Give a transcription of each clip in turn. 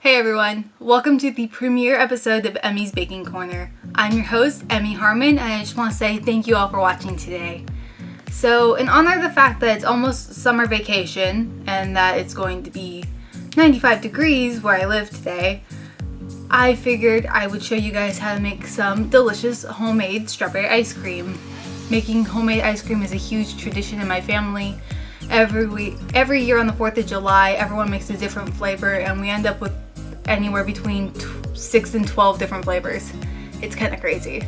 Hey everyone, welcome to the premiere episode of Emmy's Baking Corner. I'm your host, Emmy Harmon, and I just want to say thank you all for watching today. So, in honor of the fact that it's almost summer vacation and that it's going to be 95 degrees where I live today, I figured I would show you guys how to make some delicious homemade strawberry ice cream. Making homemade ice cream is a huge tradition in my family. Every year on the 4th of July, everyone makes a different flavor and we end up with anywhere between 6 and 12 different flavors. It's kind of crazy.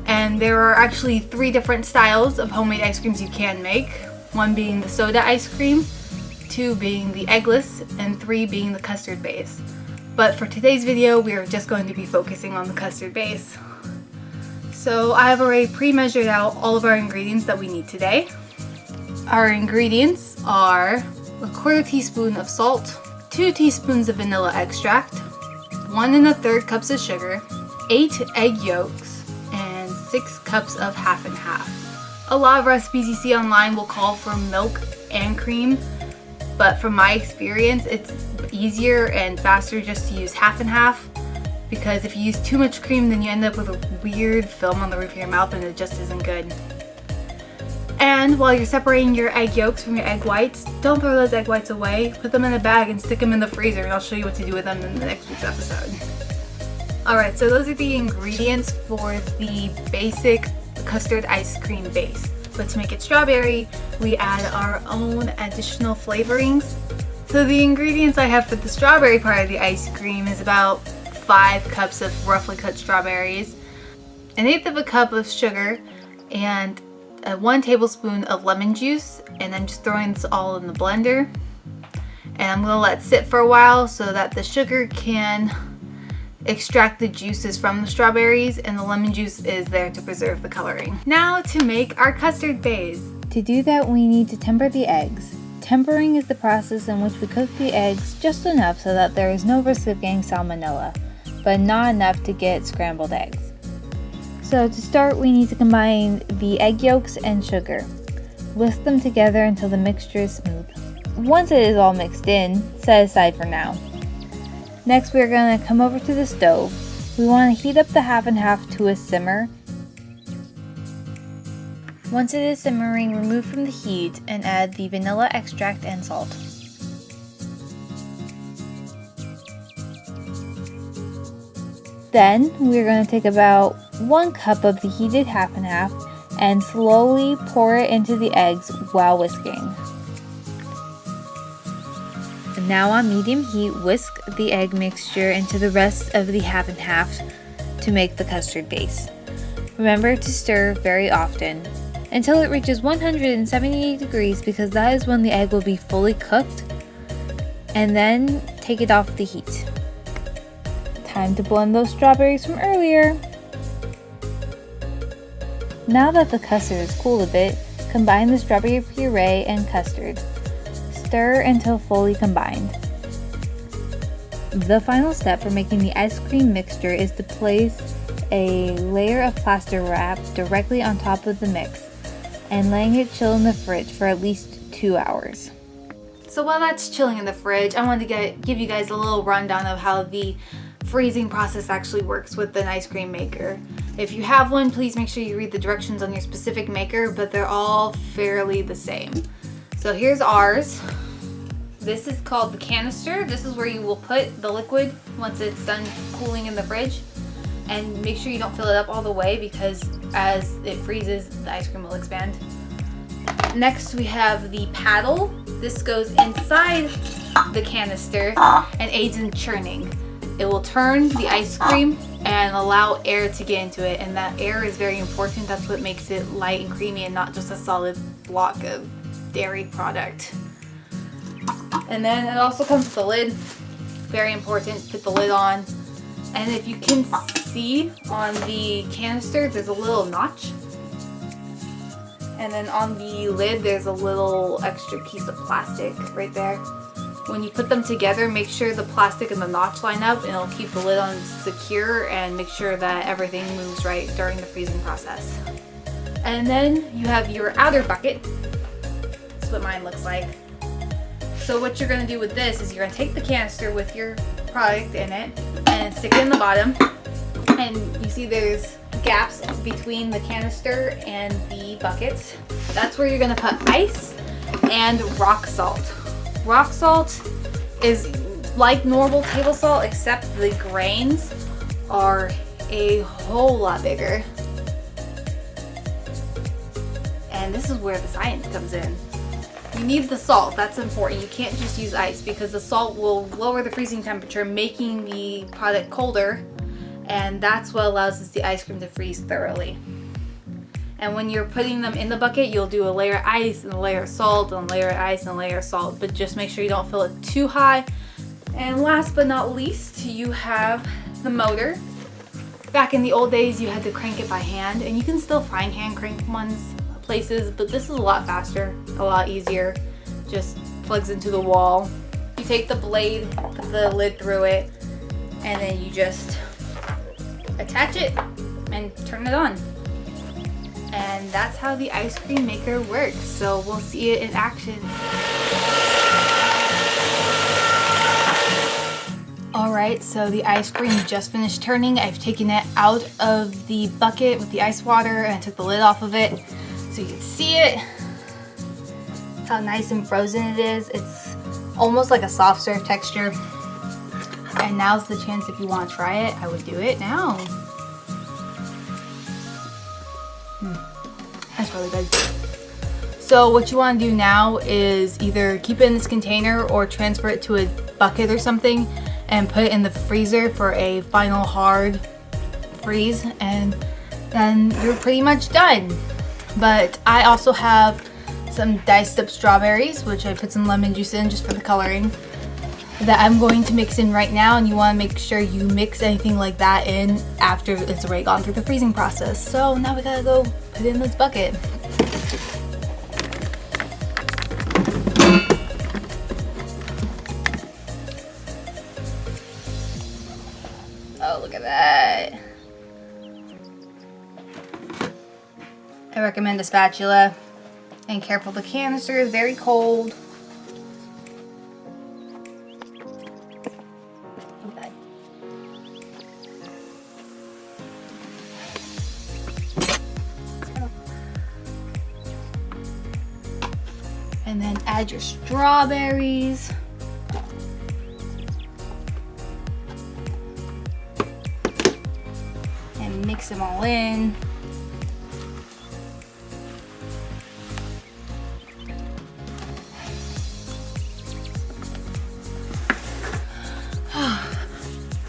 And there are actually 3 different styles of homemade ice creams you can make. 1 being the soda ice cream, 2 being the eggless, and 3 being the custard base. But for today's video, we are just going to be focusing on the custard base. So I have already pre-measured out all of our ingredients that we need today. Our ingredients are a 1/4 teaspoon of salt, 2 teaspoons of vanilla extract, 1 1/3 cups of sugar, 8 egg yolks, and 6 cups of half and half. A lot of recipes you see online will call for milk and cream, but from my experience, it's easier and faster just to use half and half, because if you use too much cream, then you end up with a weird film on the roof of your mouth and it just isn't good. And while you're separating your egg yolks from your egg whites, don't throw those egg whites away. Put them in a bag and stick them in the freezer, and I'll show you what to do with them in the next week's episode. Alright, so those are the ingredients for the basic custard ice cream base. But to make it strawberry, we add our own additional flavorings. So the ingredients I have for the strawberry part of the ice cream is about 5 cups of roughly cut strawberries, 1/8 of a cup of sugar, and 1 tablespoon of lemon juice, and I'm just throwing this all in the blender. And I'm going to let it sit for a while so that the sugar can extract the juices from the strawberries, and the lemon juice is there to preserve the coloring. Now to make our custard base. To do that, we need to temper the eggs. Tempering is the process in which we cook the eggs just enough so that there is no risk of getting salmonella, but not enough to get scrambled eggs. So to start, we need to combine the egg yolks and sugar. Whisk them together until the mixture is smooth. Once it is all mixed in, set aside for now. Next, we're going to come over to the stove. We want to heat up the half and half to a simmer. Once it is simmering, remove from the heat and add the vanilla extract and salt. Then we're going to take about 1 cup of the heated half and half and slowly pour it into the eggs while whisking. Now on medium heat, whisk the egg mixture into the rest of the half and half to make the custard base. Remember to stir very often until it reaches 178 degrees, because that is when the egg will be fully cooked, and then take it off the heat. Time to blend those strawberries from earlier. Now that the custard is cooled a bit, combine the strawberry puree and custard. Stir until fully combined. The final step for making the ice cream mixture is to place a layer of plaster wrap directly on top of the mix and letting it chill in the fridge for at least 2 hours. So while that's chilling in the fridge, I wanted to give you guys a little rundown of how the freezing process actually works with an ice cream maker. If you have one, please make sure you read the directions on your specific maker, but they're all fairly the same. So here's ours. This is called the canister. This is where you will put the liquid once it's done cooling in the fridge. And make sure you don't fill it up all the way, because as it freezes, the ice cream will expand. Next, we have the paddle. This goes inside the canister and aids in churning. It will turn the ice cream and allow air to get into it, and that air is very important. That's what makes it light and creamy and not just a solid block of dairy product. And then it also comes with a lid. Very important, put the lid on. And if you can see on the canister, there's a little notch. And then on the lid, there's a little extra piece of plastic right there. When you put them together, make sure the plastic and the notch line up, and it'll keep the lid on secure and make sure that everything moves right during the freezing process. And then you have your outer bucket. That's what mine looks like. So what you're going to do with this is you're going to take the canister with your product in it and stick it in the bottom. And you see there's gaps between the canister and the buckets. That's where you're gonna put ice and rock salt. Rock salt is like normal table salt, except the grains are a whole lot bigger. And this is where the science comes in. You need the salt, that's important. You can't just use ice because the salt will lower the freezing temperature, making the product colder, and that's what allows the ice cream to freeze thoroughly. And when you're putting them in the bucket, you'll do a layer of ice and a layer of salt and a layer of ice and a layer of salt, but just make sure you don't fill it too high. And last but not least, you have the motor. Back in the old days, you had to crank it by hand, and you can still find hand crank ones places, but this is a lot faster, a lot easier. Just plugs into the wall. You take the blade, put the lid through it, and then you just attach it and turn it on. And that's how the ice cream maker works. So we'll see it in action. Alright, so the ice cream just finished turning. I've taken it out of the bucket with the ice water and I took the lid off of it so you can see it. How nice and frozen it is. It's almost like a soft serve texture. And now's the chance, if you want to try it, I would do it now. That's really good. So what you want to do now is either keep it in this container or transfer it to a bucket or something and put it in the freezer for a final hard freeze, and then you're pretty much done. But I also have some diced up strawberries, which I put some lemon juice in just for the coloring, that I'm going to mix in right now, and you want to make sure you mix anything like that in after it's already gone through the freezing process. So now we gotta go put it in this bucket. Oh, look at that. I recommend a spatula. And careful, the canister is very cold. Okay. And then add your strawberries. And mix them all in.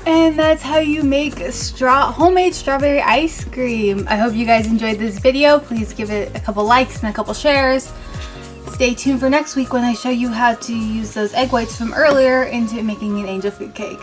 And that's how you make homemade strawberry ice cream. I hope you guys enjoyed this video. Please give it a couple likes and a couple shares. Stay tuned for next week when I show you how to use those egg whites from earlier into making an angel food cake.